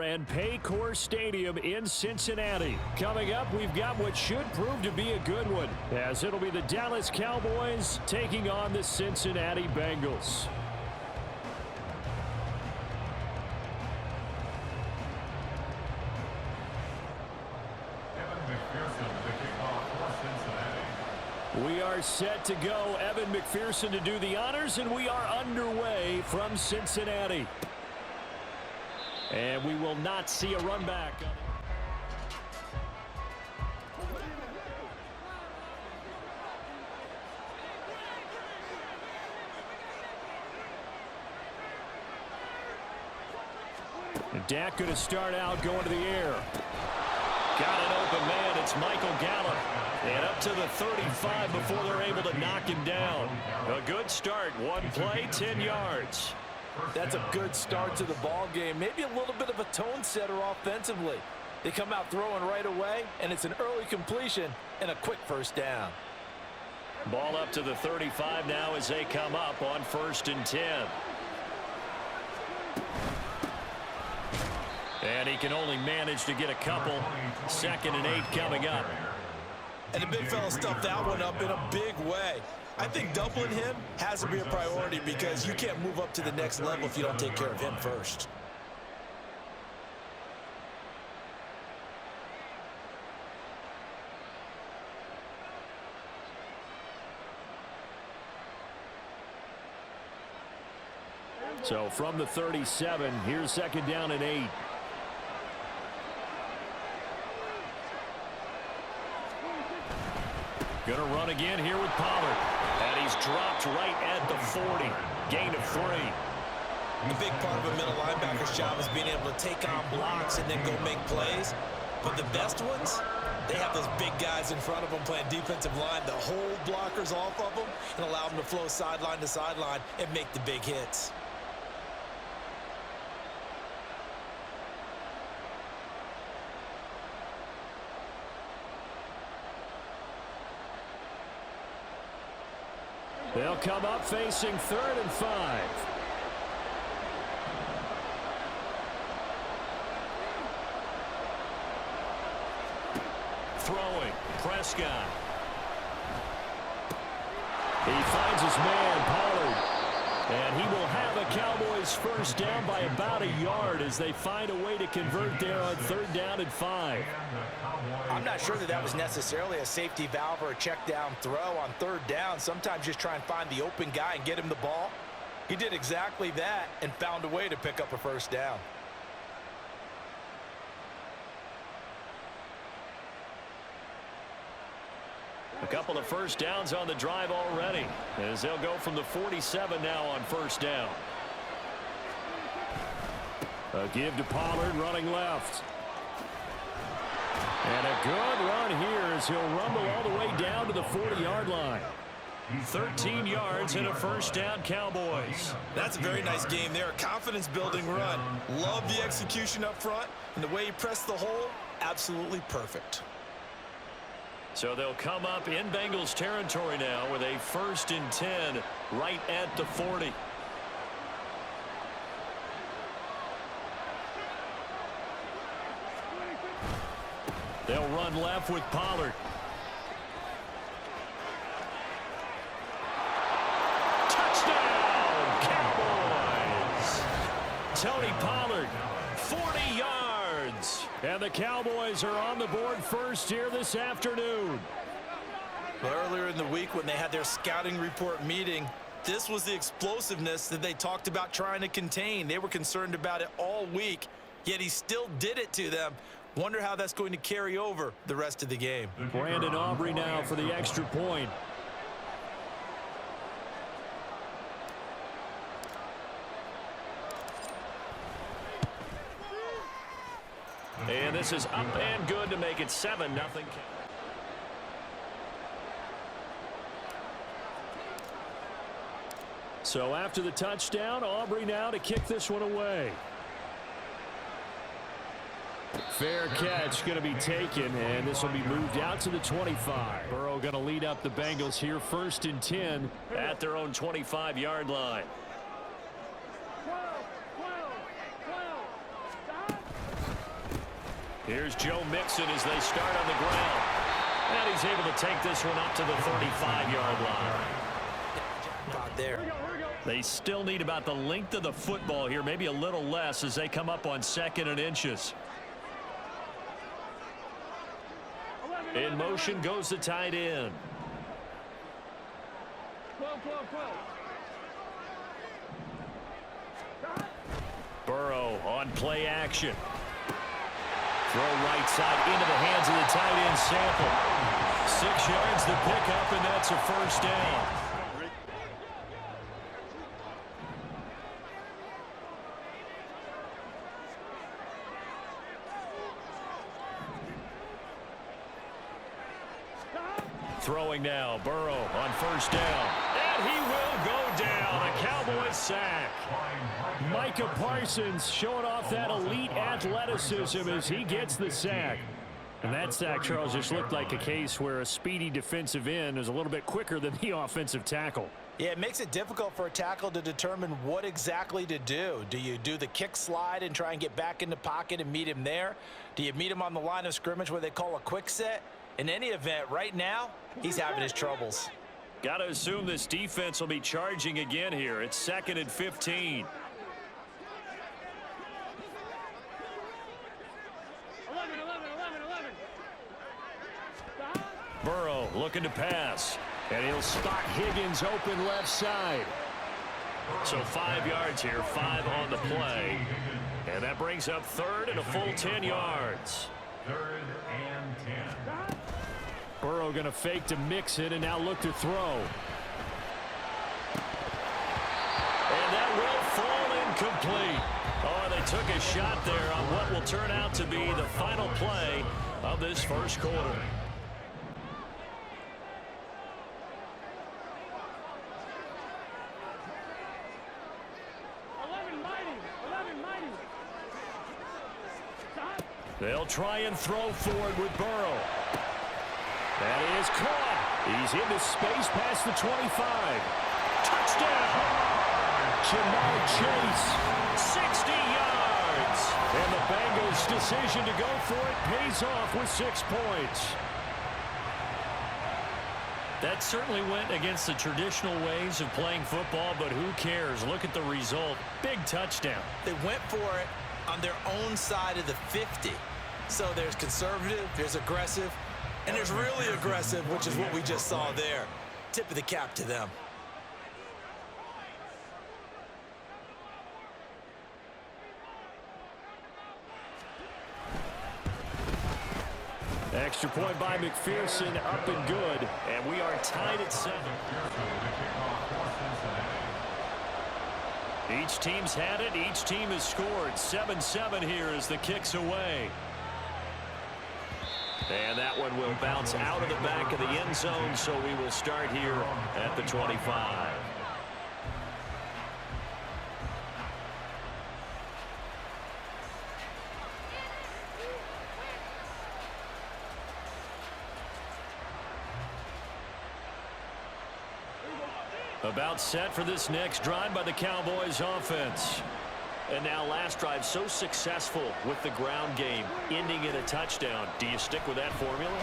and Paycor Stadium in Cincinnati. Coming up, we've got what should prove to be a good one, as it'll be the Dallas Cowboys taking on the Cincinnati Bengals. We are set to go. Evan McPherson to do the honors, and we are underway from Cincinnati. And we will not see a run back. And Dak going to start out going to the air. Got an open man. It's Michael Gallup. And up to the 35 before they're able to knock him down. A good start. One play, 10 yards. That's a good start to the ball game. Maybe a little bit of a tone setter offensively. They come out throwing right away, and it's an early completion and a quick first down. Ball up to the 35 now as they come up on 1st and 10. And he can only manage to get a couple. 2nd and 8 coming up. And the big fella stuffed that one up in a big way. I think doubling him has to be a priority because you can't move up to the next level if you don't take care of him first. So from the 37, here's 2nd down and 8. Going to run again here with Pollard. And he's dropped right at the 40. Gain of 3. The big part of a middle linebacker's job is being able to take on blocks and then go make plays. But the best ones, they have those big guys in front of them playing defensive line to hold blockers off of them and allow them to flow sideline to sideline and make the big hits. They'll come up facing 3rd and 5. Throwing. Prescott. He finds his man, Pollard. And he will have a Cowboys first down by about a yard as they find a way to convert there on 3rd down and 5. I'm not sure that was necessarily a safety valve or a check down throw on 3rd down. Sometimes just try and find the open guy and get him the ball. He did exactly that and found a way to pick up a first down. A couple of first downs on the drive already as they'll go from the 47 now on 1st down. A give to Pollard running left. And a good run here as he'll rumble all the way down to the 40-yard line. 13 yards and a first down, Cowboys. That's a very nice game there. Confidence-building run. Love the execution up front. And the way he pressed the hole, absolutely perfect. So they'll come up in Bengals territory now with a 1st and 10 right at the 40. They'll run left with Pollard. Touchdown, Cowboys! Tony Pollard, 40 yards. And the Cowboys are on the board first here this afternoon. Well, earlier in the week when they had their scouting report meeting, this was the explosiveness that they talked about trying to contain. They were concerned about it all week, yet he still did it to them. Wonder how that's going to carry over the rest of the game. Brandon Aubrey now for the extra point. And this is up and good to make it 7-0. So after the touchdown, Aubrey now to kick this one away. Fair catch going to be taken, and this will be moved out to the 25. Burrow going to lead up the Bengals here, 1st and 10 at their own 25-yard line. Here's Joe Mixon as they start on the ground. And he's able to take this one up to the 35-yard line. About there. They still need about the length of the football here, maybe a little less as they come up on 2nd and inches. In motion goes the tight end. Burrow on play action. Throw right side into the hands of the tight end Sample. 6 yards the pickup, and that's a first down. Throwing now, Burrow on first down. And he will go down. A Cowboys sack. Micah Parsons showing off that elite athleticism as he gets the sack. And that sack, Charles, just looked like a case where a speedy defensive end is a little bit quicker than the offensive tackle. Yeah, it makes it difficult for a tackle to determine what exactly to do. Do you do the kick slide and try and get back in the pocket and meet him there? Do you meet him on the line of scrimmage where they call a quick set? In any event, right now, he's having his troubles. Got to assume this defense will be charging again here. It's 2nd and 15. 11. Burrow looking to pass. And he'll spot Higgins open left side. So 5 yards here, 5 on the play. And that brings up 3rd and a full 10 yards. 3rd and 10. Burrow going to fake to Mixon and now look to throw. And that will fall incomplete. Oh, they took a shot there on what will turn out to be the final play of this first quarter. They'll try and throw forward with Burrow. That is caught. He's into space past the 25. Touchdown! Jamar Chase, 60 yards. And the Bengals' decision to go for it pays off with 6 points. That certainly went against the traditional ways of playing football, but who cares? Look at the result. Big touchdown. They went for it on their own side of the 50. So there's conservative, there's aggressive, and there's really aggressive, which is what we just saw there. Tip of the cap to them. Extra point by McPherson, up and good. And we are tied at 7. Each team's had it. Each team has scored. 7-7 here as the kick's away. And that one will bounce out of the back of the end zone, so we will start here at the 25. About set for this next drive by the Cowboys offense. And now last drive so successful with the ground game, ending in a touchdown. Do you stick with that formula?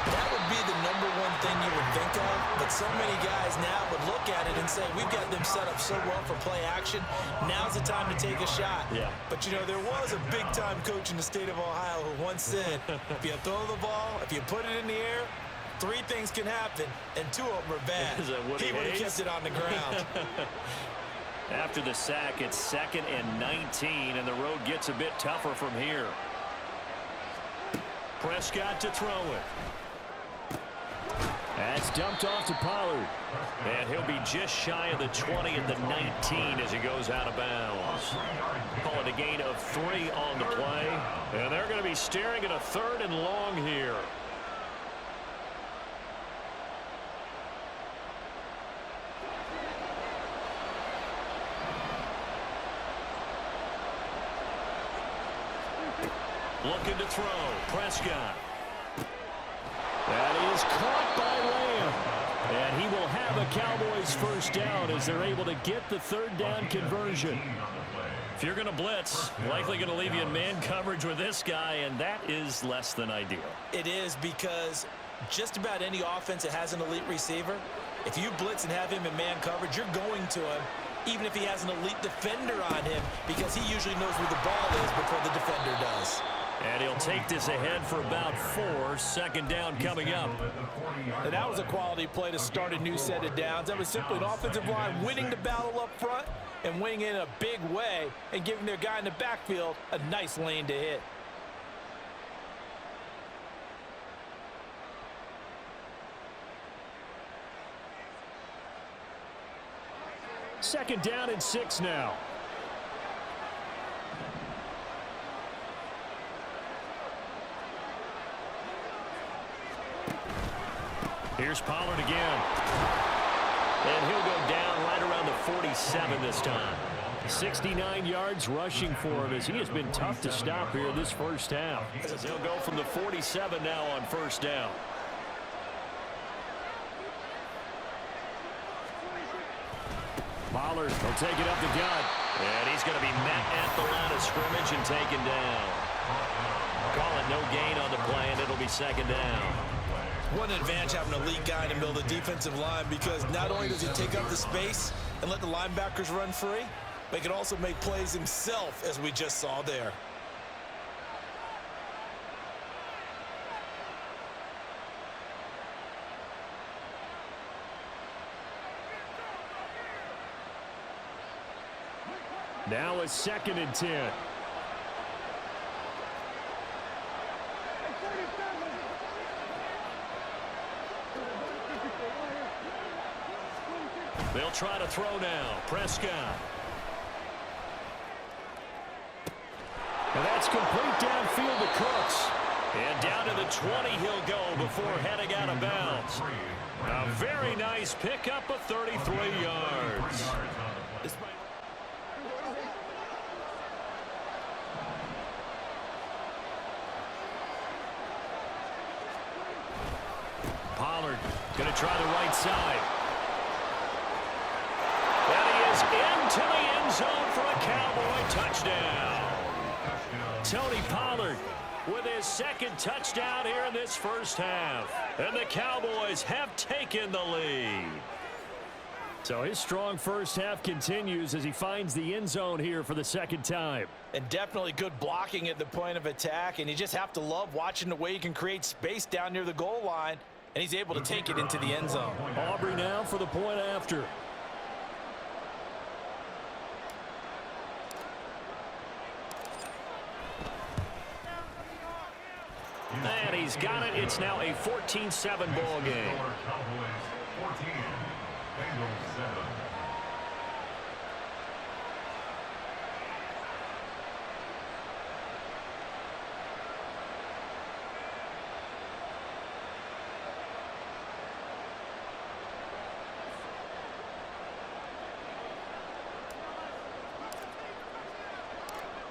That would be the #1 thing you would think of, but so many guys now would look at it and say, we've got them set up so well for play action. Now's the time to take a shot. Yeah. But, you know, there was a big-time coach in the state of Ohio who once said, if you throw the ball, if you put it in the air, 3 things can happen, and 2 of them are bad. He would have kept it on the ground. After the sack, it's 2nd and 19, and the road gets a bit tougher from here. Prescott to throw it. That's dumped off to Pollard. And he'll be just shy of the 20 at the 19 as he goes out of bounds. Call it a gain of 3 on the play. And they're going to be staring at a 3rd and long here. Looking to throw. Prescott. That is caught by Lamb. And he will have a Cowboys first down as they're able to get the 3rd down conversion. you're going to blitz, likely going to leave you in man coverage with this guy, and that is less than ideal. It is, because just about any offense that has an elite receiver, if you blitz and have him in man coverage, you're going to him, even if he has an elite defender on him, because he usually knows where the ball is before the defender does. And he'll take this ahead for about 4. Second down coming up. And that was a quality play to start a new set of downs. That was simply an offensive line winning the battle up front and winning in a big way and giving their guy in the backfield a nice lane to hit. Second down and 6 now. Here's Pollard again. And he'll go down right around the 47 this time. 69 yards rushing for him, as he has been tough to stop here this first half. As he'll go from the 47 now on first down. Pollard will take it up the gut. And he's going to be met at the line of scrimmage and taken down. Call it no gain on the play, and it'll be second down. What an advantage having a elite guy in the middle of the defensive line, because not only does he take up the space and let the linebackers run free, but he can also make plays himself, as we just saw there. Now it's second and 10. They'll try to throw now. Prescott. And that's complete downfield to Cooks. And down to the 20 he'll go before heading out of bounds. A very nice pickup of 33 yards. Pollard going to try the right side. And he is into the end zone for a Cowboy touchdown. Tony Pollard with his second touchdown here in this first half. And the Cowboys have taken the lead. So his strong first half continues as he finds the end zone here for the second time. And definitely good blocking at the point of attack. And you just have to love watching the way he can create space down near the goal line. And he's able to take it into the end zone. Aubrey now for the point after. And he's got it. It's now a 14-7 ball game. Cowboys 14, Bengals 7.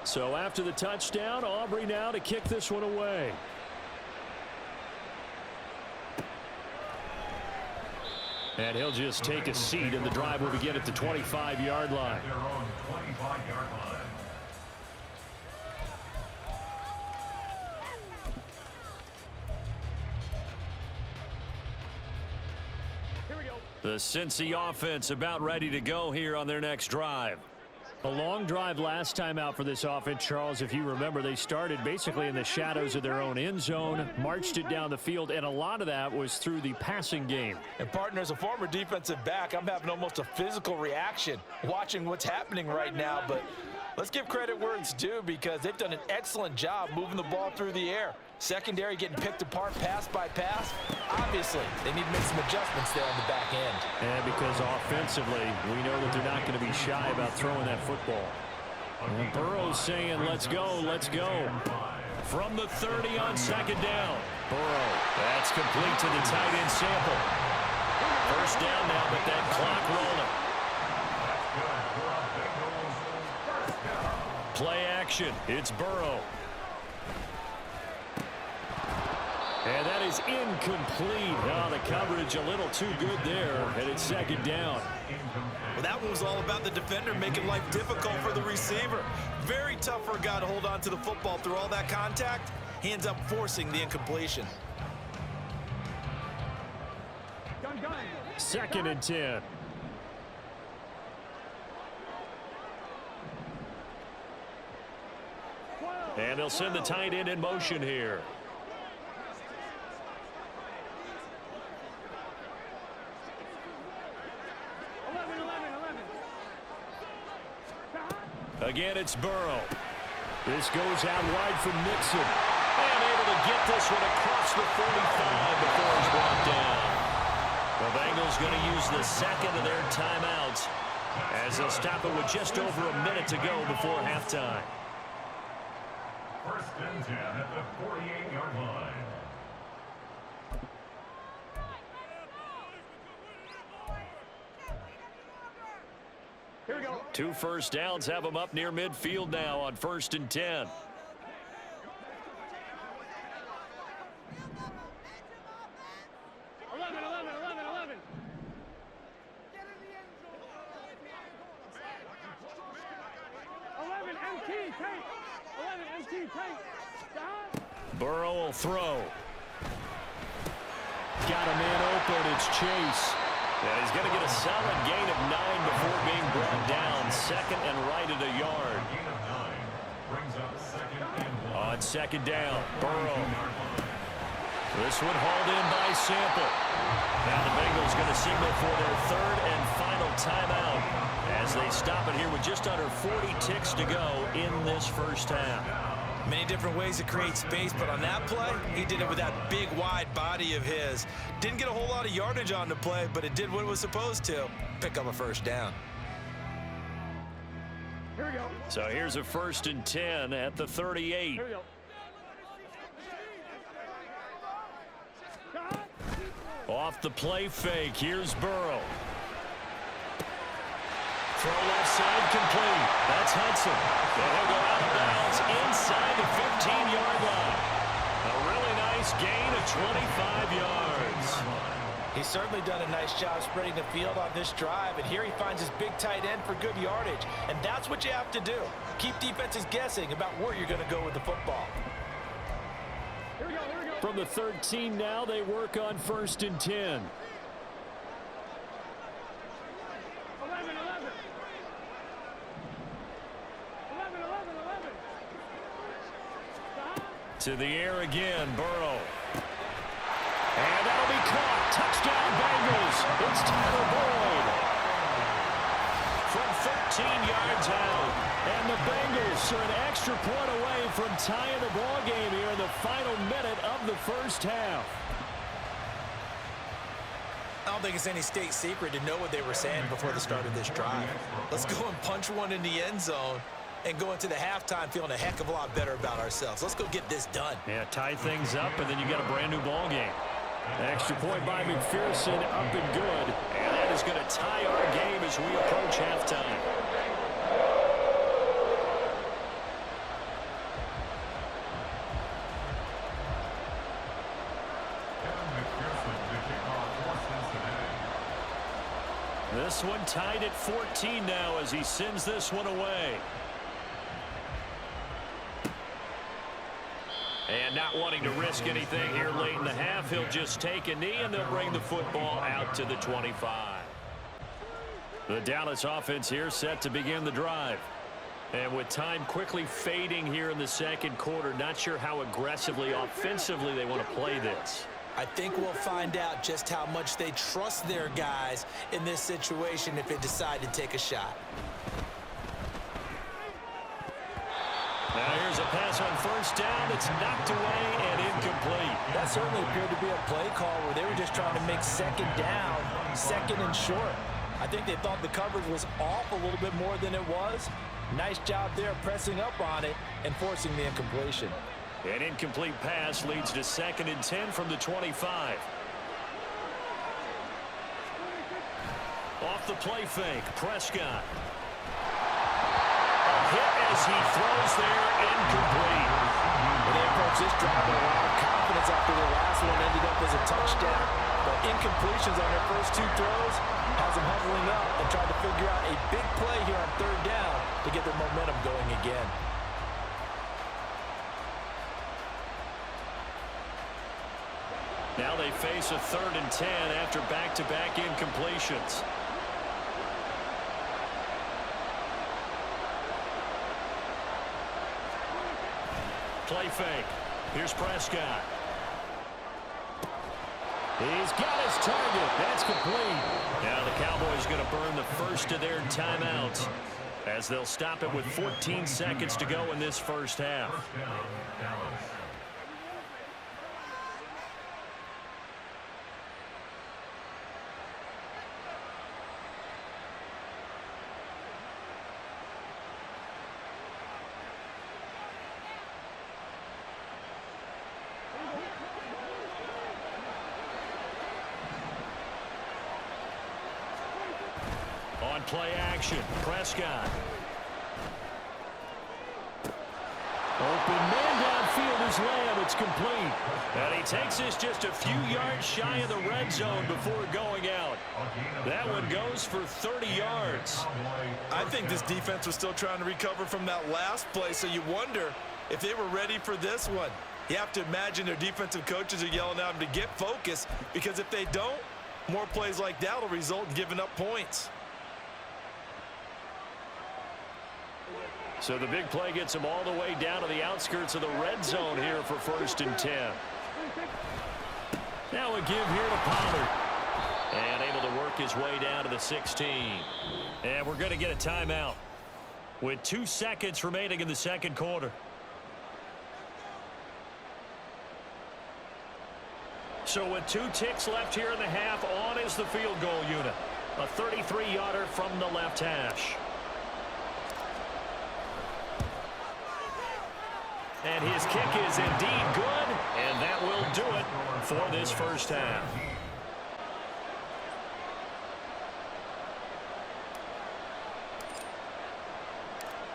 So after the touchdown, Aubrey now to kick this one away. And he'll just take a seat, and the drive will begin at the 25-yard line. Their own 25-yard line. Here we go. The Cincy offense about ready to go here on their next drive. A long drive last time out for this offense, Charles. If you remember, they started basically in the shadows of their own end zone, marched it down the field, and a lot of that was through the passing game. And, partner, as a former defensive back, I'm having almost a physical reaction watching what's happening right now. But let's give credit where it's due, because they've done an excellent job moving the ball through the air. Secondary getting picked apart pass by pass. Obviously, they need to make some adjustments there on the back end. And because offensively, we know that they're not going to be shy about throwing that football. And Burrow's saying, let's go, let's go. From the 30 on second down. Burrow, that's complete to the tight end sample. First down now, but that clock rolling. Play action, it's Burrow. And that is incomplete. Oh, the coverage a little too good there, and it's second down. Well, that one was all about the defender making life difficult for the receiver. Very tough for a guy to hold on to the football through all that contact. He ends up forcing the incompletion. Second and 10. And they'll send the tight end in motion here. Again, it's Burrow. This goes out wide from Nixon. And able to get this one across the 45 before he's brought down. The Bengals going to use the second of their timeouts as they'll stop it with just over a minute to go before halftime. First and 10 at the 48-yard line. Here we go. 2 first downs have them up near midfield now on first and 10. Burrow will throw. Got a man open. It's Chase. And he's going to get a solid gain of 9 before being brought down. Second and right at a yard. Gain of 9 brings up second and 1. On second down, Burrow. This one hauled in by Sample. Now the Bengals going to signal for their third and final timeout as they stop it here with just under 40 ticks to go in this first half. Many different ways to create space, but on that play, he did it with that big, wide body of his. Didn't get a whole lot of yardage on the play, but it did what it was supposed to. Pick up a first down. Here we go. So here's a first and 10 at the 38. Here we go. Off the play fake, here's Burrow. Throw left side complete. That's Hudson. And he'll go out of bounds inside the 15-yard line. A really nice gain of 25 yards. He's certainly done a nice job spreading the field on this drive, and here he finds his big tight end for good yardage. And that's what you have to do. Keep defenses guessing about where you're going to go with the football. Here we go. Here we go. From the 13 now, they work on first and 10. 11. To the air again, Burrow. And that'll be caught. Touchdown, Bengals. It's Tyler Boyd. From 13 yards out. And the Bengals are an extra point away from tying the ball game here in the final minute of the first half. I don't think it's any state secret to know what they were saying before the start of this drive. Let's go and punch one in the end zone and go into the halftime feeling a heck of a lot better about ourselves. Let's go get this done. Yeah, tie things up, and then you got a brand new ball game. Extra point by McPherson, up and good. And that is going to tie our game as we approach halftime. This one tied at 14 now as he sends this one away. And not wanting to risk anything here late in the half, he'll just take a knee, and they'll bring the football out to the 25. The Dallas offense here set to begin the drive. And with time quickly fading here in the second quarter, not sure how aggressively, offensively they want to play this. I think we'll find out just how much they trust their guys in this situation if they decide to take a shot. Now here's a pass on first down. It's knocked away and incomplete. That certainly appeared to be a play call where they were just trying to make second down, second and short. I think they thought the coverage was off a little bit more than it was. Nice job there pressing up on it and forcing the incompletion. An incomplete pass leads to second and 10 from the 25. Off the play fake, Prescott. A hit as he throws there, incomplete. They approach this drive with a lot of confidence after their last as a touchdown. But incompletions on their first 2 throws has them huddling up and trying to figure out a big play here on 3rd down to get their momentum going again. Now they face a 3rd and 10 after back-to-back incompletions. Play fake. Here's Prescott. He's got his target. That's complete. Now the Cowboys going to burn the first of their timeouts as they'll stop it with 14 seconds to go in this first half. On play action, Prescott. Open man downfield is Lamb. It's complete. And he takes this just a few yards shy of the red zone before going out. That one goes for 30 yards. I think this defense was still trying to recover from that last play, so you wonder if they were ready for this one. You have to imagine their defensive coaches are yelling at them to get focused, because if they don't, more plays like that will result in giving up points. So the big play gets him all the way down to the outskirts of the red zone here for 1st and 10. Now a give here to Pollard. And able to work his way down to the 16. And we're going to get a timeout with 2 seconds remaining in the 2nd quarter. So with 2 ticks left here in the half, on is the field goal unit. A 33-yarder from the left hash. And his kick is indeed good, and that will do it for this first half.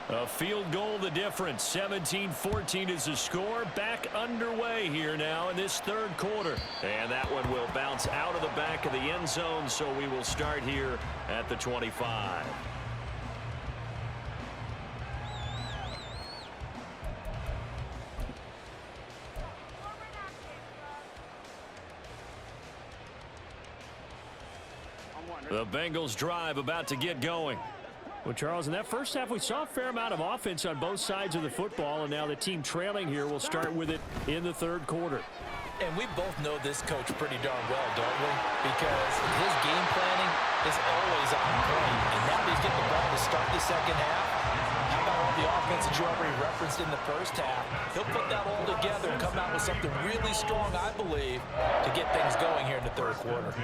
A field goal the difference. 17-14 is the score. Back underway here now in this 3rd quarter. And that one will bounce out of the back of the end zone, so we will start here at the 25. The Bengals drive about to get going. Well, Charles, in that first half, we saw a fair amount of offense on both sides of the football, and now the team trailing here will start with it in the 3rd quarter. And we both know this coach pretty darn well, don't we? Because his game planning is always on point. And now he's getting the ball to start the 2nd half. How about all the offense that you already referenced in the first half? He'll put that all together and come out with something really strong, I believe, to get things going here in the 3rd quarter.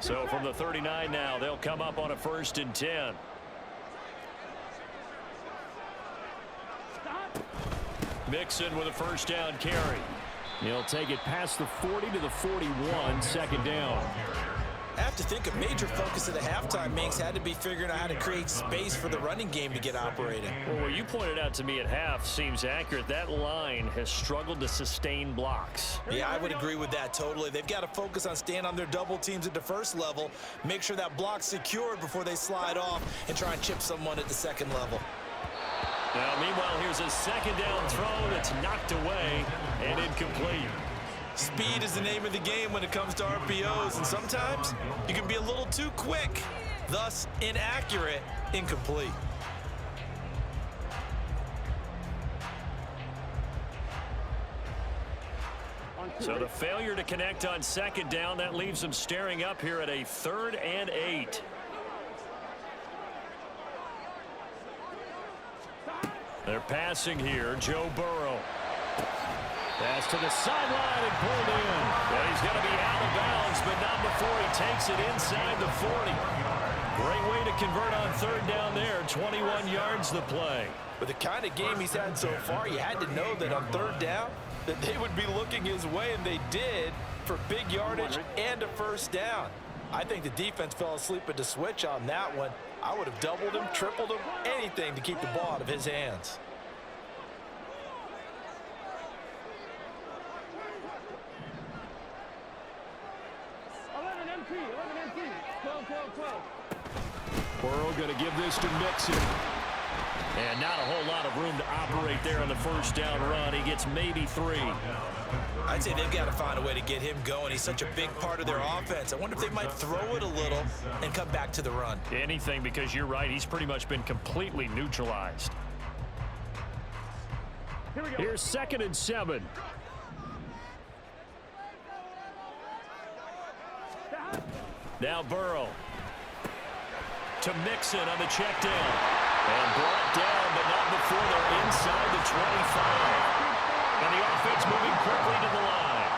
So from the 39 now, they'll come up on a 1st and 10. Mixon with a 1st down carry. He'll take it past the 40 to the 41, 2nd down. I have to think a major focus at the halftime, Minks, had to be figuring out how to create space for the running game to get operating. Well, what you pointed out to me at half seems accurate. That line has struggled to sustain blocks. Yeah, I would agree with that totally. They've got to focus on staying on their double teams at the 1st level, make sure that block's secured before they slide off and try and chip someone at the 2nd level. Now, meanwhile, here's a 2nd down throw that's knocked away and incomplete. Speed is the name of the game when it comes to RPOs, and sometimes you can be a little too quick, thus inaccurate, incomplete. So the failure to connect on 2nd down, that leaves them staring up here at a 3rd and 8. They're passing here. Joe Burrow. Pass to the sideline and pulled in. Well, he's going to be out of bounds, but not before he takes it inside the 40. Great way to convert on 3rd down there. 21 yards the play. With the kind of game he's had so far, you had to know that on 3rd down that they would be looking his way, and they did, for big yardage and a 1st down. I think the defense fell asleep at the switch on that one. I would have doubled him, tripled him, anything to keep the ball out of his hands. MT. 12, 12, 12. Burrow going to give this to Mixon. And not a whole lot of room to operate there on the first down run. He gets maybe 3. I'd say they've got to find a way to get him going. He's such a big part of their offense. I wonder if they might throw it a little and come back to the run. Anything, because you're right. He's pretty much been completely neutralized. Here we go. Here's 2nd and 7. Now Burrow to Mixon on the check down. And brought down, but not before they're inside the 25. And the offense moving quickly to the line.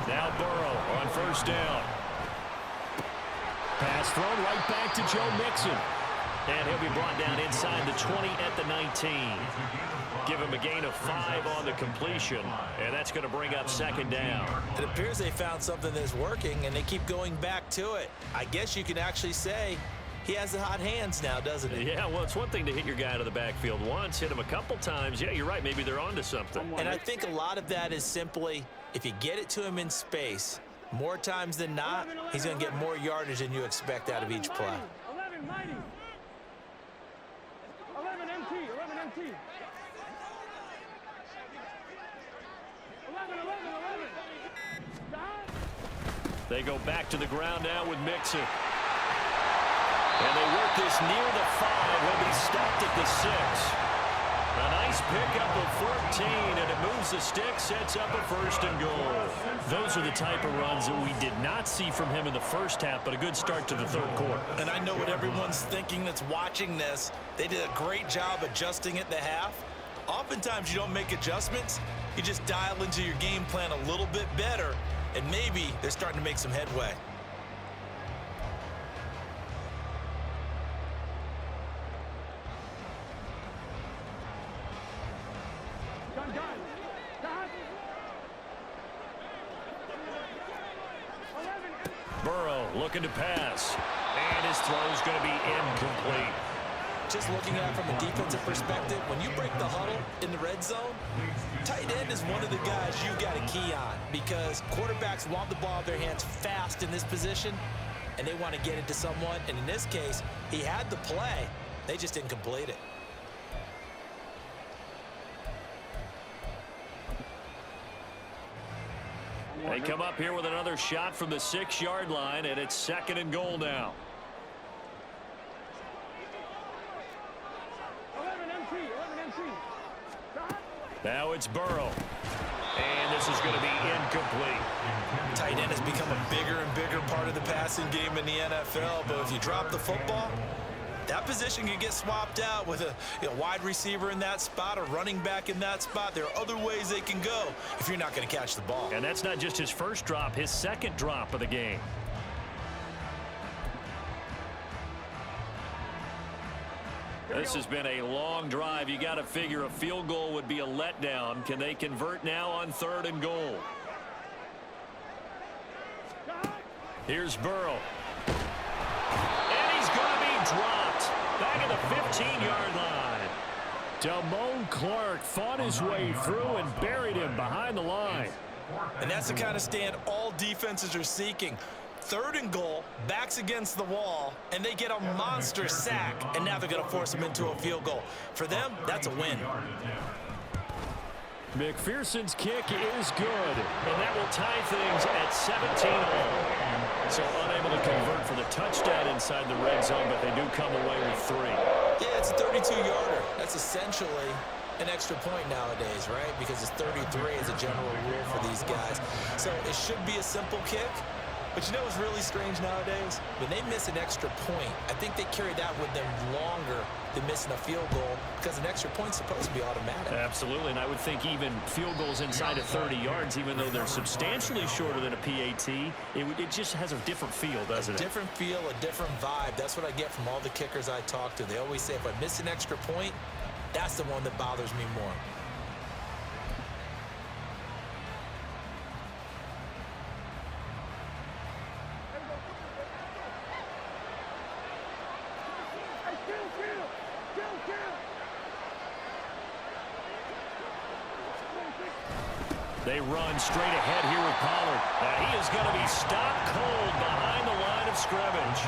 Now Burrow on first down. Pass thrown right back to Joe Mixon. And he'll be brought down inside the 20 at the 19. Give him a gain of 5 on the completion, and that's going to bring up 2nd down. It appears they found something that's working, and they keep going back to it. I guess you can actually say he has the hot hands now, doesn't he? Yeah, well, it's one thing to hit your guy out of the backfield once, hit him a couple times. Yeah, you're right. Maybe they're onto something. And I think a lot of that is simply if you get it to him in space, more times than not, he's going to get more yardage than you expect out of each play. 11, mighty. 11 MT. 11 MT. 11. They go back to the ground now with Mixon. And they work this near the 5. He'll be stopped at the 6. A nice pickup of 14, and it moves the stick, sets up a 1st and goal. Those are the type of runs that we did not see from him in the first half, but a good start to the 3rd quarter. And I know what everyone's thinking that's watching this. They did a great job adjusting at the half. Oftentimes you don't make adjustments. You just dial into your game plan a little bit better, and maybe they're starting to make some headway. Burrow looking to pass, and his throw's going to be incomplete. Just looking at it from a defensive perspective, when you break the huddle in the red zone, tight end is one of the guys you got to key on because quarterbacks want the ball in their hands fast in this position, and they want to get it to someone. And in this case, he had the play. They just didn't complete it. They come up here with another shot from the 6-yard line, and it's 2nd and goal now. 11 MT. Now it's Burrow. And this is going to be incomplete. Tight end has become a bigger and bigger part of the passing game in the NFL, but if you drop the football, that position can get swapped out with a wide receiver in that spot, a running back in that spot. There are other ways they can go if you're not going to catch the ball. And that's not just his first drop, his 2nd drop of the game. This has been a long drive. You got to figure a field goal would be a letdown. Can they convert now on 3rd and goal? Here's Burrow. And he's going to be dropped back at the 15-yard line. Damone Clark fought his way through and buried him behind the line. And that's the kind of stand all defenses are seeking. 3rd and goal, backs against the wall, and they get a monster sack, and now they're going to force them into a field goal. For them, that's a win. McPherson's kick is good, and that will tie things at 17-all. So unable to convert for the touchdown inside the red zone, but they do come away with 3. Yeah, it's a 32-yarder. That's essentially an extra point nowadays, right? Because it's 33 as a general rule for these guys. So it should be a simple kick. But you know what's really strange nowadays? When they miss an extra point, I think they carry that with them longer than missing a field goal because an extra point's supposed to be automatic. Absolutely, and I would think even field goals inside of 30 yards, even though they're substantially shorter than a PAT, it just has a different feel, doesn't it? A different feel, a different vibe. That's what I get from all the kickers I talk to. They always say if I miss an extra point, that's the one that bothers me more. They run straight ahead here with Pollard. He is going to be stopped cold behind the line of scrimmage.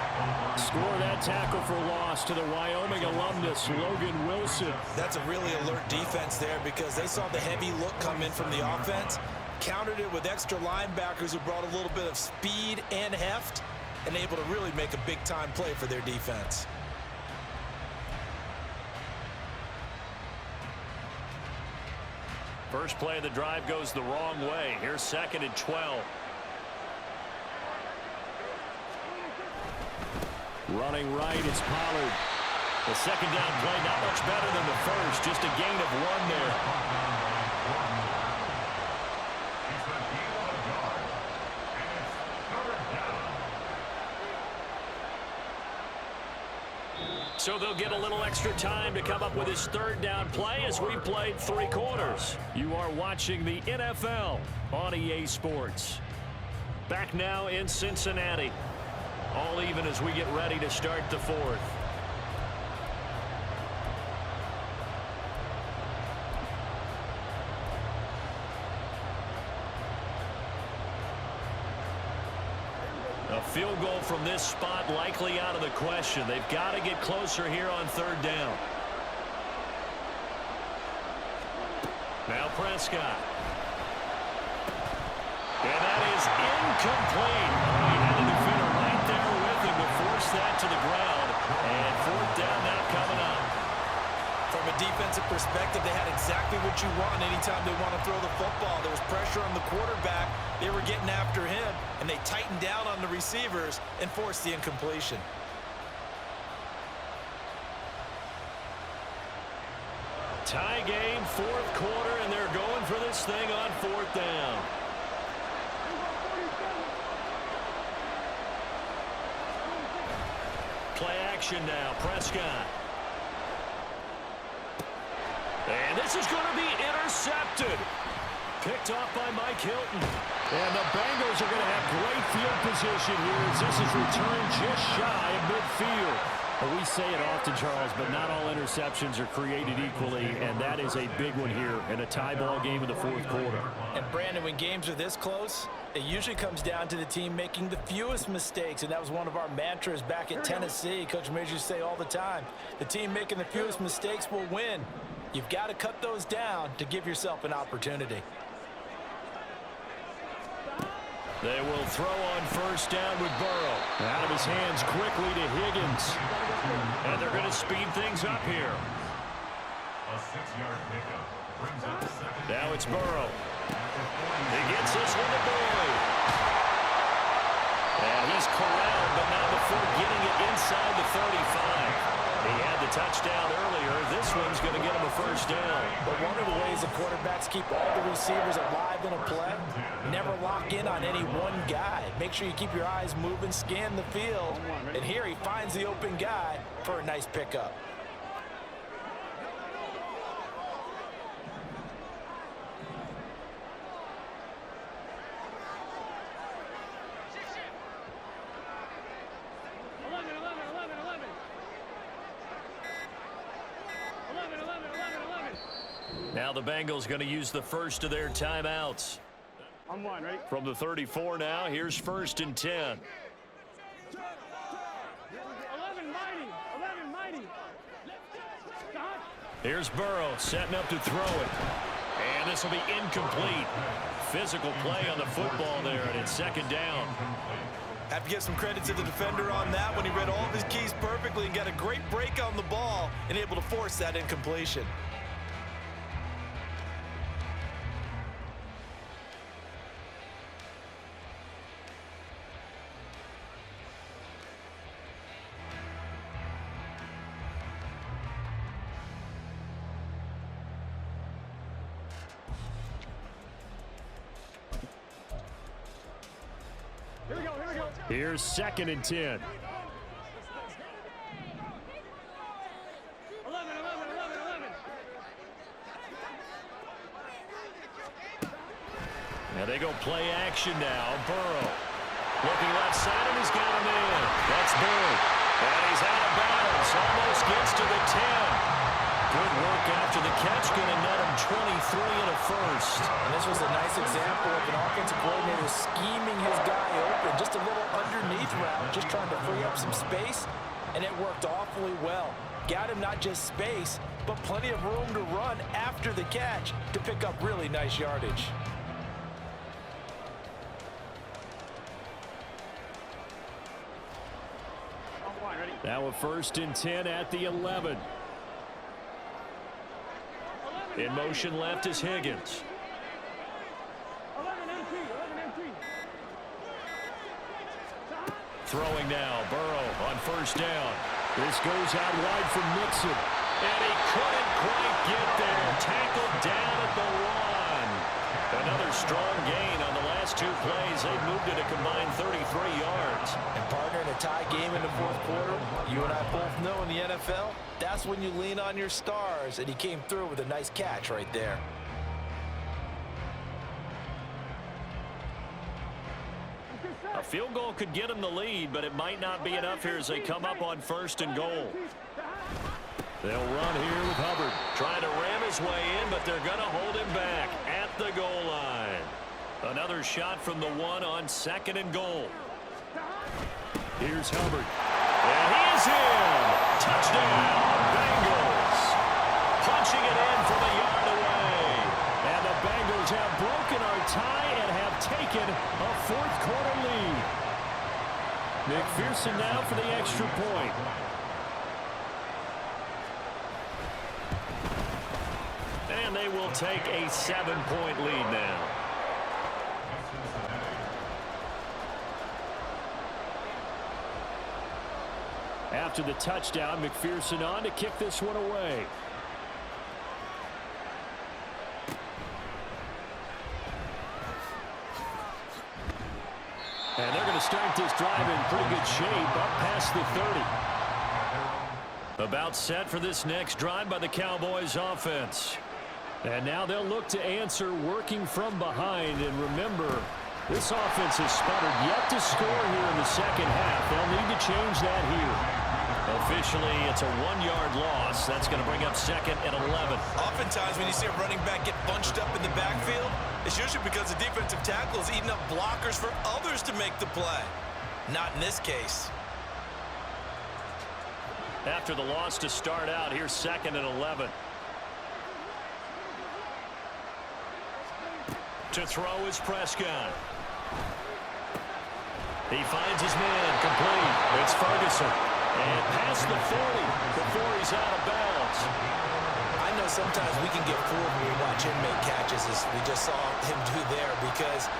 Score that tackle for loss to the Wyoming alumnus, Logan Wilson. That's a really alert defense there because they saw the heavy look come in from the offense, countered it with extra linebackers who brought a little bit of speed and heft, and able to really make a big-time play for their defense. First play of the drive goes the wrong way. Here's 2nd and 12. Running right, it's Pollard. The second down play, not much better than the first. Just a gain of 1 there. So they'll get a little extra time to come up with his 3rd down play as we played 3 quarters. You are watching the NFL on EA Sports. Back now in Cincinnati. All even as we get ready to start the 4th. A field goal from this spot likely out of the question. They've got to get closer here on 3rd down. Now Prescott. And that is incomplete. He had a defender right there with him to force that to the ground. And 4th down now coming up. From a defensive perspective, they had exactly what you want anytime they want to throw the football. There was pressure on the quarterback. They were getting after him, and they tightened down on the receivers and forced the incompletion. Tie game, 4th quarter, and they're going for this thing on 4th down. Play action now, Prescott. And this is going to be intercepted. Picked off by Mike Hilton. And the Bengals are going to have great field position here as this is returned just shy of midfield. Well, we say it often, Charles, but not all interceptions are created equally, and that is a big one here in a tie ball game in the 4th quarter. And, Brandon, when games are this close, it usually comes down to the team making the fewest mistakes, and that was one of our mantras back at Tennessee. Coach Major used to say all the time, the team making the fewest mistakes will win. You've got to cut those down to give yourself an opportunity. They will throw on 1st down with Burrow. Out of his hands quickly to Higgins. And they're going to speed things up here. A 6-yard pickup brings up 2nd. Now it's Burrow. He gets this one to Boyd. And he's corralled, but not before getting it inside the 35. He had the touchdown earlier. This one's going to get him a 1st down. But one of the ways the quarterbacks keep all the receivers alive in a play, never lock in on any one guy. Make sure you keep your eyes moving, scan the field. And here he finds the open guy for a nice pickup. Now the Bengals going to use the first of their timeouts. On 1, right? From the 34 now, here's 1st and 10. 11 mighty. Here's Burrow setting up to throw it. And this will be incomplete. Physical play on the football there, and it's 2nd down. Have to give some credit to the defender on that when he read all of his keys perfectly and got a great break on the ball and able to force that incompletion. Here's 2nd and 10. 11. Now they go play action now. Burrow. Looking left side, and he's got him in. That's Burrow. And he's out of bounds. Almost gets to the 10. Good work after the catch. Going to net him 23 and a 1st. And this was a nice example of an offensive coordinator scheming his guy open. Just a little underneath route, just trying to free up some space, and it worked awfully well. Got him not just space, but plenty of room to run after the catch to pick up really nice yardage. Now a 1st and 10 at the 11. In motion left is Higgins. 11 MT. Throwing now, Burrow on 1st down. This goes out wide for Mixon. And he couldn't quite get there. Tackled down at the 1. Another strong gain on the last 2 plays. They've moved it a combined 33 yards. And partner, in a tie game in the 4th quarter, you and I both know in the NFL, that's when you lean on your stars, and he came through with a nice catch right there. A field goal could get them the lead, but it might not be enough here as they come up on 1st and goal. They'll run here with Hubbard, trying to ram his way in, but they're going to hold him back at the goal line. Another shot from the 1 on 2nd and goal. Here's Hubbard. And he is in. Touchdown, Bengals. Punching it in from a yard away. And the Bengals have broken our tie and have taken a 4th quarter lead. McPherson now for the extra point. And they will take a 7-point lead now. After the touchdown, McPherson on to kick this one away. And they're going to start this drive in pretty good shape, up past the 30. About set for this next drive by the Cowboys offense. And now they'll look to answer working from behind. And remember, this offense has sputtered yet to score here in the 2nd half. They'll need to change that here. Officially, it's a 1-yard loss. That's going to bring up 2nd and 11. Oftentimes, when you see a running back get bunched up in the backfield, it's usually because the defensive tackle is eating up blockers for others to make the play. Not in this case. After the loss to start out, here's 2nd and 11. To throw is Prescott. He finds his man complete. It's Ferguson. And past the 40 before he's out of bounds. I know sometimes we can get fooled when we watch him make catches, as we just saw him do there, because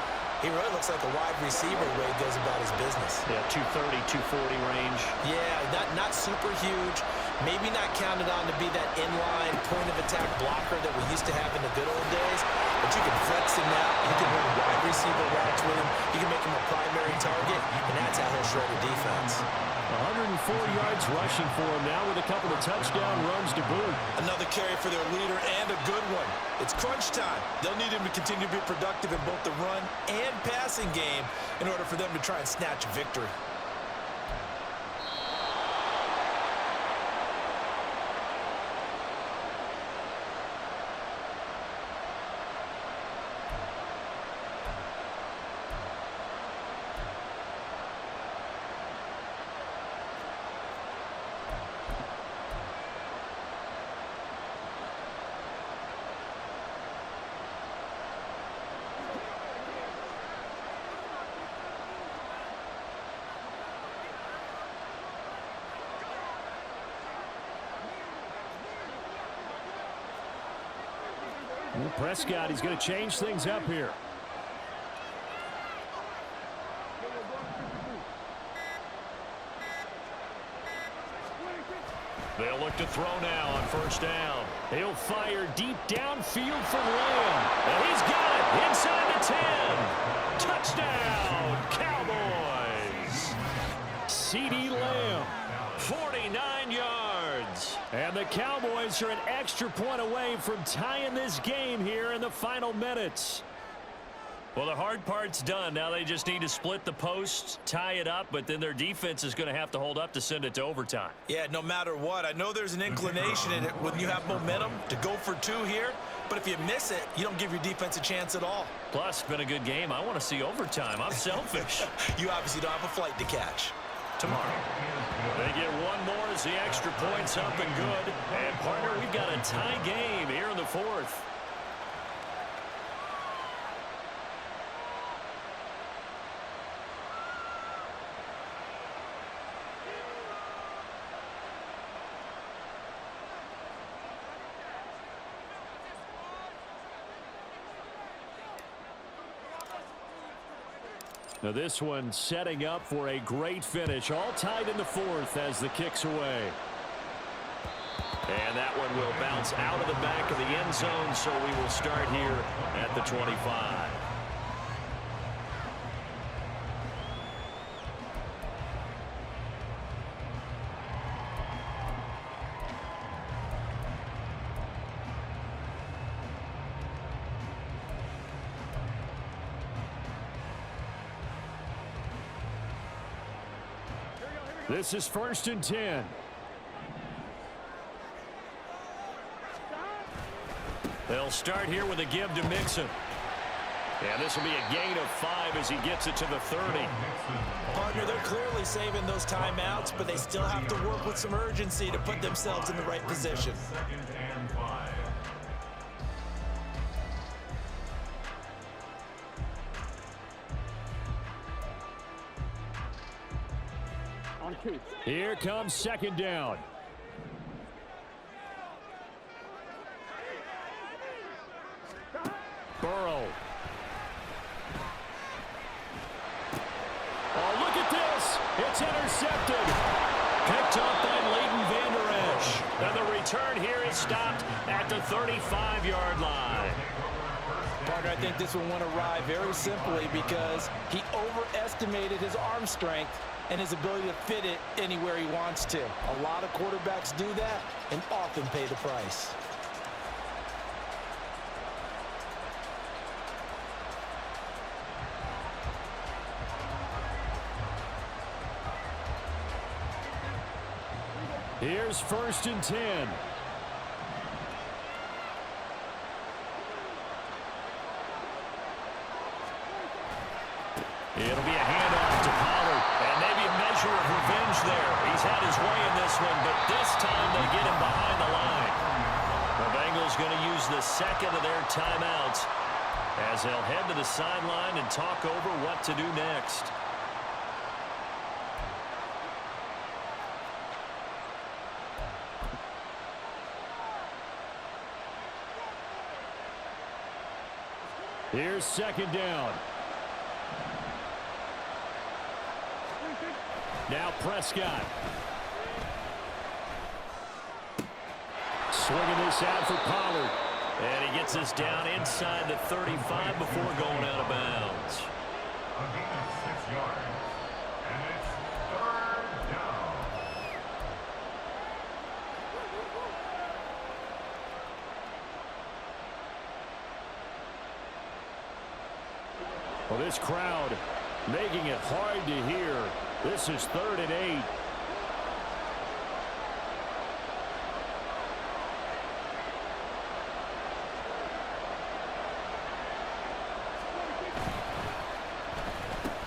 he really looks like a wide receiver the way he goes about his business. Yeah, 230, 240 range. Yeah, not super huge. Maybe not counted on to be that inline point-of-attack blocker that we used to have in the good old days. But you can flex him out. You can run wide receiver routes with him. You can make him a primary target, and that's how he'll shred a defense. 104 yards rushing for him now with a couple of touchdown runs to boot. Another carry for their leader and a good one. It's crunch time. They'll need him to continue to be productive in both the run and passing game in order for them to try and snatch a victory. Prescott, he's going to change things up here. They'll look to throw now on 1st down. He'll fire deep downfield for Lamb. And he's got it inside the 10. Touchdown, Cowboys. CeeDee Lamb, 49 yards. And the Cowboys are an extra point away from tying this game here in the final minutes. Well, the hard part's done. Now they just need to split the posts, tie it up, but then their defense is going to have to hold up to send it to overtime. Yeah, no matter what. I know there's an inclination in it when you have momentum to go for 2 here, But if you miss it, you don't give your defense a chance at all. Plus, been a good game. I want to see overtime. I'm selfish. You obviously don't have a flight to catch. Tomorrow. They get one more as the extra point's up and good. And, partner, we've got a tie game here in the fourth. Now this one setting up for a great finish. All tied in the fourth as the kick's away. And that one will bounce out of the back of the end zone, so we will start here at the 25. This is 1st and 10. They'll start here with a give to Mixon. And this will be a gain of 5 as he gets it to the 30. Partner, they're clearly saving those timeouts, but they still have to work with some urgency to put themselves in the right position. 2nd and 5. On 2. Here comes 2nd down. Burrow. Oh, look at this. It's intercepted. Picked up by Leighton Vander Esch. And the return here is stopped at the 35-yard line. Partner, I think this one went awry very simply because he overestimated his arm strength and his ability to fit it anywhere he wants to. A lot of quarterbacks do that and often pay the price. Here's 1st and 10. It'll be a handoff to Pollard, and maybe a measure of revenge there. He's had his way in this one, but this time they get him behind the line. The Bengals going to use the second of their timeouts as they'll head to the sideline and talk over what to do next. Here's 2nd down. Now Prescott. Swinging this out for Pollard. And he gets this down inside the 35 before going out of bounds. A gain of 6 yards. And it's 3rd down. Well, this crowd making it hard to hear. This is 3rd and 8.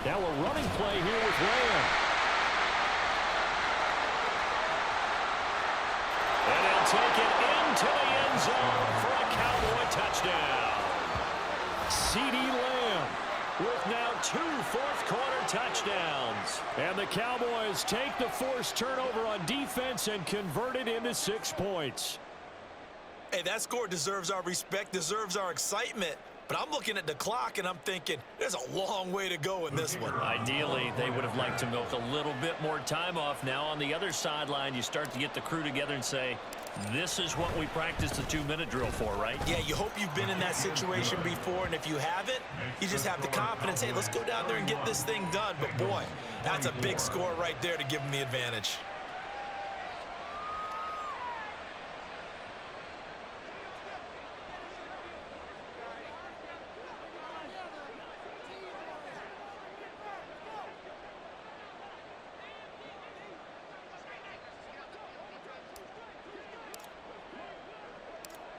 Now a running play here with Lamb. And he'll take it into the end zone for a Cowboy touchdown. CeeDee Lamb with now 2 fourth-quarter touchdowns. And the Cowboys take the forced turnover on defense and convert it into 6 points. Hey, that score deserves our respect, deserves our excitement. But I'm looking at the clock, and I'm thinking there's a long way to go in this one. Ideally, they would have liked to milk a little bit more time off. Now on the other sideline, you start to get the crew together and say, this is what we practiced the 2-minute drill for, right? Yeah, you hope you've been in that situation before, and if you haven't, you just have the confidence, hey, let's go down there and get this thing done. But, boy, that's a big score right there to give them the advantage.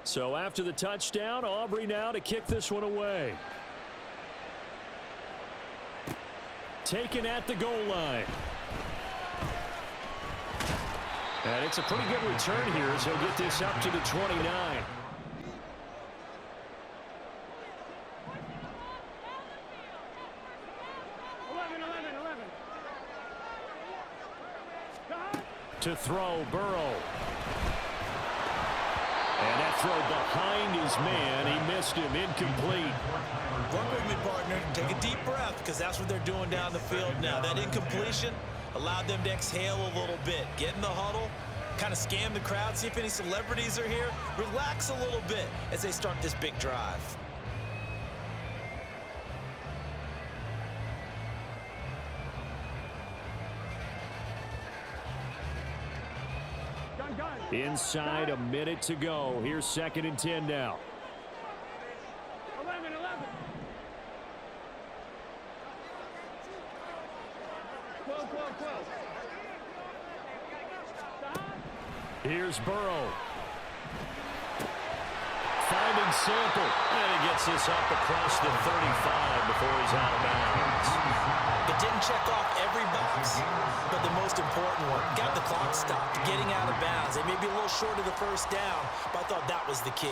So after the touchdown, Aubrey now to kick this one away. Taken at the goal line. And it's a pretty good return here as he'll get this up to the 29. To throw, Burrow. And that throw behind his man. He missed him, incomplete. Work with me, partner. Take a deep breath, because that's what they're doing down the field now. That incompletion allowed them to exhale a little bit. Get in the huddle, kind of scan the crowd, see if any celebrities are here. Relax a little bit as they start this big drive. Inside a minute to go. Here's 2nd and 10 now. 11. Here's Burrow. Finding Sample. And he gets this up across the 35 before he's out of bounds. It didn't check off every box, but the most important one. Got the clock stopped, getting out of bounds. They may be a little short of the first down, but I thought that was the key.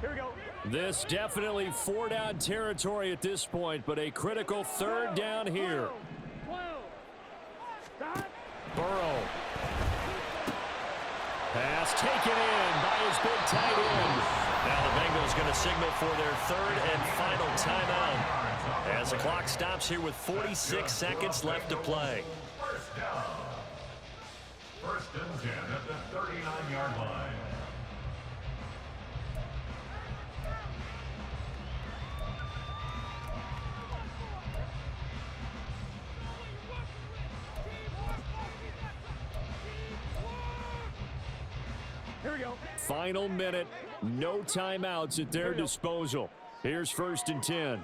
Here we go. This definitely 4-down territory at this point, but a critical 3rd down here. 12. Stop. Burrow. Pass taken in by his big tight end. Now the Bengals going to signal for their 3rd and final timeout as the clock stops here with 46 seconds left to play. First down. 1st and 10 at the 39-yard line. Here we go. Final minute. No timeouts at their disposal. Here's 1st and 10. 11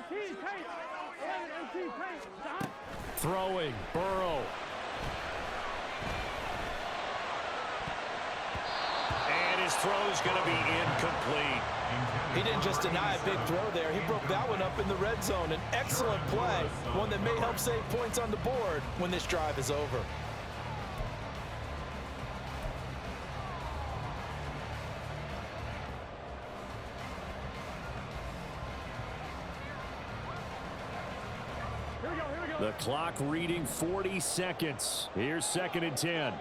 MT tape. 11 MT tape. Stop. Throwing. Burrow. And his throw's going to be incomplete. He didn't just deny a big throw there. He broke that one up in the red zone. An excellent play. One that may help save points on the board when this drive is over. The clock reading 40 seconds. Here's 2nd and 10.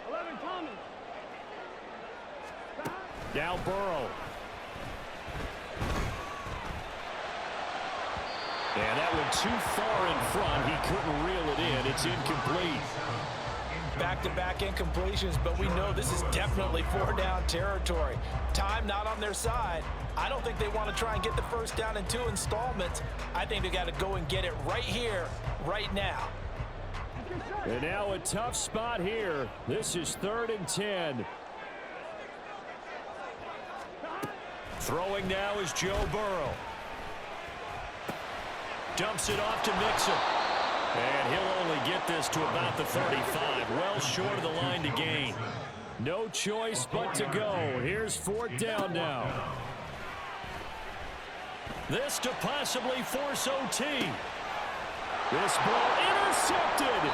11 Thomas. Stop. Now Burrow. And that went too far in front. He couldn't reel it in. It's incomplete. Back-to-back incompletions, but we know this is definitely 4-down territory. Time not on their side. I don't think they want to try and get the 1st down in 2 installments. I think they got to go and get it right here, right now. And now a tough spot here. This is 3rd and 10. Throwing now is Joe Burrow. Dumps it off to Mixon. And he'll only get this to about the 35. Well short of the line to gain. No choice but to go. Here's 4th down now. This to possibly force OT. This ball intercepted.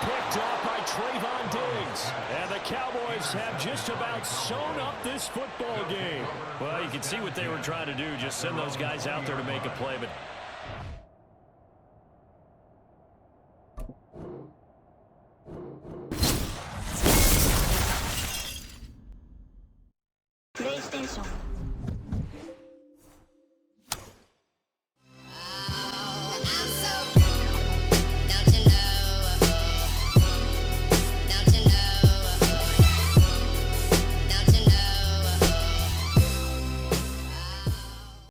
Picked off by Trayvon Diggs. And the Cowboys have just about sewn up this football game. Well, you can see what they were trying to do. Just send those guys out there to make a play. But PlayStation